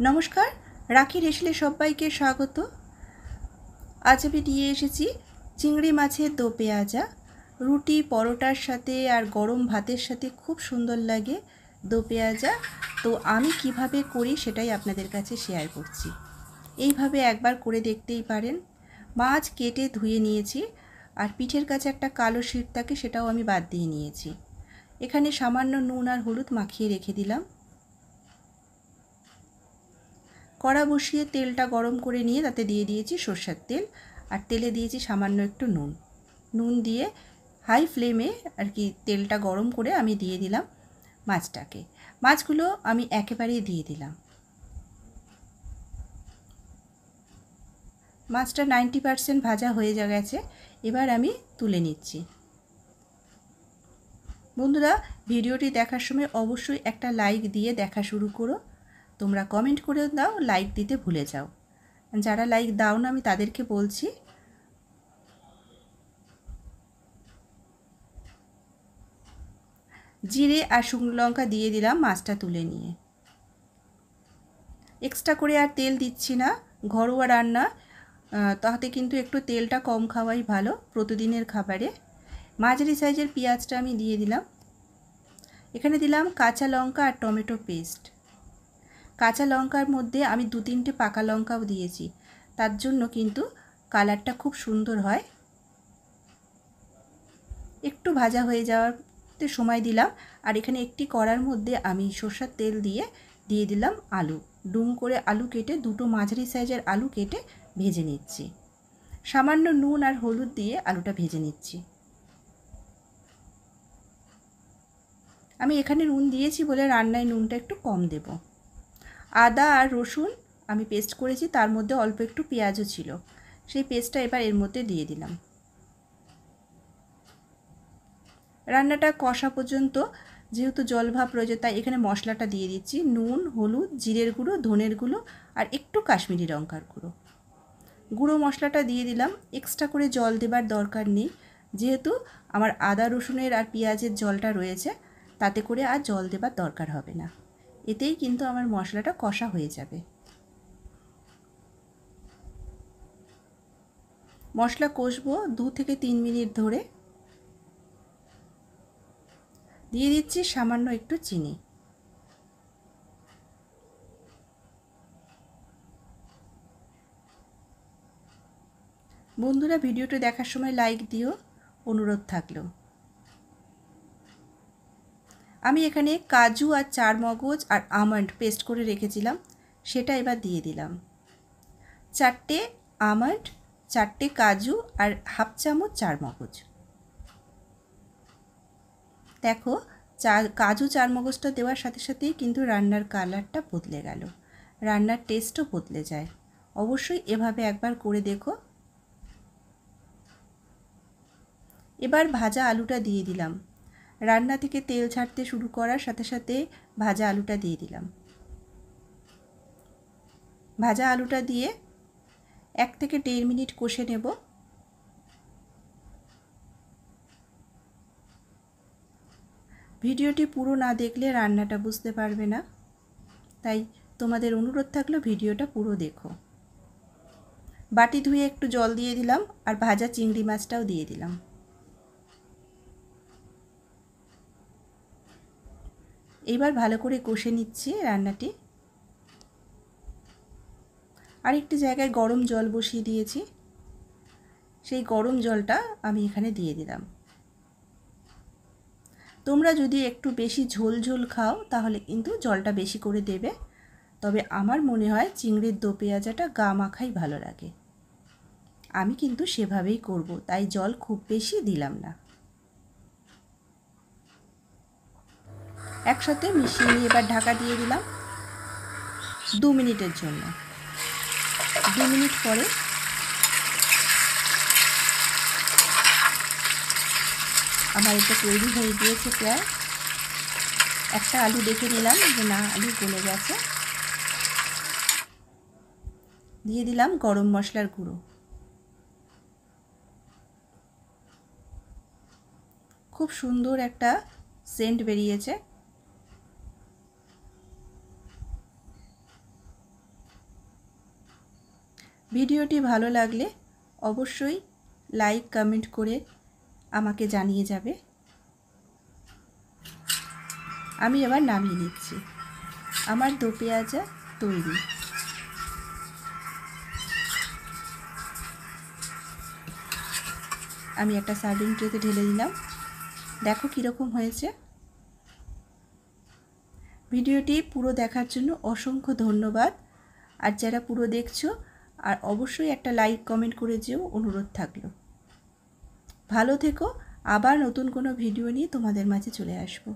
নমস্কার, রাখি রেশলে সবাইকে স্বাগত। আজ আমি নিয়ে এসেছি চিংড়ি মাছের দো পেঁয়াজা। রুটি পরোটার সাথে আর গরম ভাতের সাথে খুব সুন্দর লাগে দো পেঁয়াজা। তো আমি কিভাবে করি সেটাই আপনাদের কাছে শেয়ার করছি। এইভাবে একবার করে দেখতেই পারেন। মাছ কেটে ধুয়ে নিয়েছি, আর পিঠের কাছে একটা কালো শিট থাকে, সেটাও আমি বাদ দিয়ে নিয়েছি। এখানে সামান্য নুন আর হলুদ মাখিয়ে রেখে দিলাম। কড়া বসিয়ে তেলটা গরম করে নিয়ে তাতে দিয়ে দিয়েছি সরষের তেল, আর তেলে দিয়েছি সামান্য একটু নুন দিয়ে হাই ফ্লেমে আর কি তেলটা গরম করে আমি দিয়ে দিলাম মাছটাকে। মাছগুলো আমি একেবারেই দিয়ে দিলাম। মাছটা 90% ভাজা হয়ে গেছে, এবার আমি তুলে নিচ্ছি। বন্ধুরা, ভিডিওটি দেখার সময় অবশ্যই একটা লাইক দিয়ে দেখা শুরু করো। তোমরা কমেন্ট করে দাও, লাইক দিতে ভুলে যাও। যারা লাইক দাও না আমি তাদেরকে বলছি। জিরে আর শুকনো লঙ্কা দিয়ে দিলাম মাছটা তুলে নিয়ে। এক্সট্রা করে আর তেল দিচ্ছি না, ঘরোয়া রান্না, তাতে কিন্তু একটু তেলটা কম খাওয়াই ভালো প্রতিদিনের খাবারে। মাঝারি সাইজের পেঁয়াজটা আমি দিয়ে দিলাম। এখানে দিলাম কাঁচা লঙ্কা আর টমেটো পেস্ট। কাঁচা লঙ্কার মধ্যে আমি 2-3টে পাকা লঙ্কাও দিয়েছি, তার জন্য কিন্তু কালারটা খুব সুন্দর হয়। একটু ভাজা হয়ে যাওয়াতে সময় দিলাম, আর এখানে একটি কড়ার মধ্যে আমি সরষের তেল দিয়ে দিলাম আলু। ডুম করে আলু কেটে, দুটো মাঝারি সাইজের আলু কেটে ভেজে নিচ্ছি। সামান্য নুন আর হলুদ দিয়ে আলুটা ভেজে নিচ্ছি। আমি এখানে নুন দিয়েছি বলে রান্নায় নুনটা একটু কম দেব। আদা আর রসুন আমি পেস্ট করেছি, তার মধ্যে অল্প একটু পেঁয়াজও ছিল, সেই পেস্টটা এবার এর মধ্যে দিয়ে দিলাম। রান্নাটা কষা পর্যন্ত যেহেতু জল ভাব রয়েছে, তাই এখানে মশলাটা দিয়ে দিচ্ছি। নুন, হলুদ, জিরের গুঁড়ো, ধনের গুঁড়ো আর একটু কাশ্মীরি লঙ্কার গুঁড়ো। গুঁড়ো মশলাটা দিয়ে দিলাম। এক্সট্রা করে জল দেবার দরকার নেই, যেহেতু আমার আদা রসুনের আর পেঁয়াজের জলটা রয়েছে, তাতে করে আর জল দেবার দরকার হবে না। এতেই কিন্তু আমার মশলাটা কষা হয়ে যাবে। মশলা কষবো 2 থেকে 3 মিনিট ধরে। দিয়ে দিচ্ছি সামান্য একটু চিনি। বন্ধুরা, ভিডিওটি দেখার সময় লাইক দিও, অনুরোধ থাকলো। আমি এখানে কাজু আর চারমগজ আর আমন্ড পেস্ট করে রেখেছিলাম, সেটা এবার দিয়ে দিলাম। 4টে আমন্ড, 4টে কাজু আর হাফ চামচ চারমগজ। দেখো, কাজু চারমগজটা দেওয়ার সাথে সাথেই কিন্তু রান্নার কালারটা বদলে গেল, রান্নার টেস্টও বদলে যায়। অবশ্যই এভাবে একবার করে দেখো। এবার ভাজা আলুটা দিয়ে দিলাম। রান্না থেকে তেল ছাড়তে শুরু করার সাথে সাথে ভাজা আলুটা দিয়ে দিলাম। ভাজা আলুটা দিয়ে 1 থেকে 1.5 মিনিট কষে নেব। ভিডিওটি পুরো না দেখলে রান্নাটা বুঝতে পারবে না, তাই তোমাদের অনুরোধ থাকলো ভিডিওটা পুরো দেখো। বাটি ধুয়ে একটু জল দিয়ে দিলাম, আর ভাজা চিংড়ি মাছটাও দিয়ে দিলাম। এবার ভালো করে কষে নিচ্ছি রান্নাটি। আরেকটি জায়গায় গরম জল বসিয়ে দিয়েছি, সেই গরম জলটা আমি এখানে দিয়ে দিলাম। তোমরা যদি একটু বেশি ঝোল ঝোল খাও তাহলে কিন্তু জলটা বেশি করে দেবে, তবে আমার মনে হয় চিংড়ির দো পেঁয়াজাটা গা মাখাই ভালো লাগে। আমি কিন্তু সেভাবেই করব, তাই জল খুব বেশি দিলাম না। একসাথে মিশিয়ে নিয়ে এবার ঢাকা দিয়ে দিলাম 2 মিনিটের জন্য। 2 মিনিট পরে আমার এটা তৈরি হয়ে গিয়েছে প্রায়। একটা আলু দেখে নিলাম যে না, আলু গলে গেছে। দিয়ে দিলাম গরম মশলার গুঁড়ো। খুব সুন্দর একটা সেন্ট বেরিয়েছে। ভিডিওটি ভালো লাগলে অবশ্যই লাইক কমেন্ট করে আমাকে জানিয়ে যাবে। আমি এবার নামিয়ে নিচ্ছি। আমার দো পেঁয়াজা তৈরি। আমি একটা সার্ভিং ট্রেতে ঢেলে দিলাম। দেখো কীরকম হয়েছে। ভিডিওটি পুরো দেখার জন্য অসংখ্য ধন্যবাদ। আর যারা পুরো দেখছো আর অবশ্যই একটা লাইক কমেন্ট করে যেও অনুরোধ থাকলো। ভালো থেকো। আবার নতুন কোনো ভিডিও নিয়ে তোমাদের মাঝে চলে আসবো।